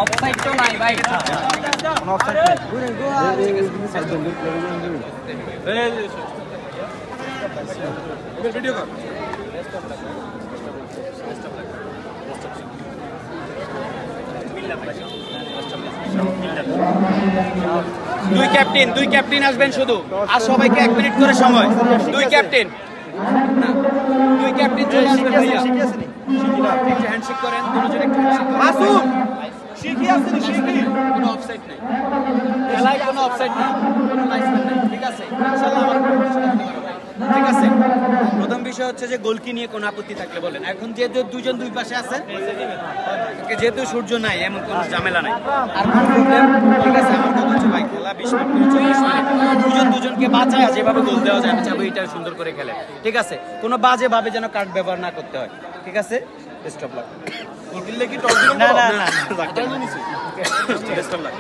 offside তো নাই ভাই ভিডিও কর দুই ক্যাপ্টেন আসবেন শুধু আর সবাইকে 1 মিনিট করে সময় দুই ক্যাপ্টেন চলে আসবেন ভাইয়া একটু হ্যান্ডশেক করেন দুজনে একটু হ্যান্ডশেক করেন মাসুম শিখি আছে কোনো অফসাইড নাই খেলায় কোনো অফসাইড নাই কোনো লাইসেন্স নাই ঠিক আছে ইনশাআল্লাহ আমার ঠিক আছে প্রথম বিষয় হচ্ছে যে গোল কি নিয়ে কোনো আপত্তি থাকলে বলেন এখন যেহেতু দুজন দুই পাশে আছে যেহেতু সূর্য নাই এমন কোনো ঝামেলা নাই আর কোনো প্রবলেম ঠিক আছে আমার কথা হচ্ছে ভাই খেলা 20 মিনিট করে 40 মিনিট দুজনকে বাঁচায় যেভাবে গোল দেওয়া যায় আমি চাইবো এটা সুন্দর করে খেলে ঠিক আছে কোনো বাজে ভাবে যেন কার্ড ব্যবহার না করতে হয় ঠিক আছে বেস্ট অফ লাক গোল কিনলে কি টস দিবেন না বেস্ট অফ লাক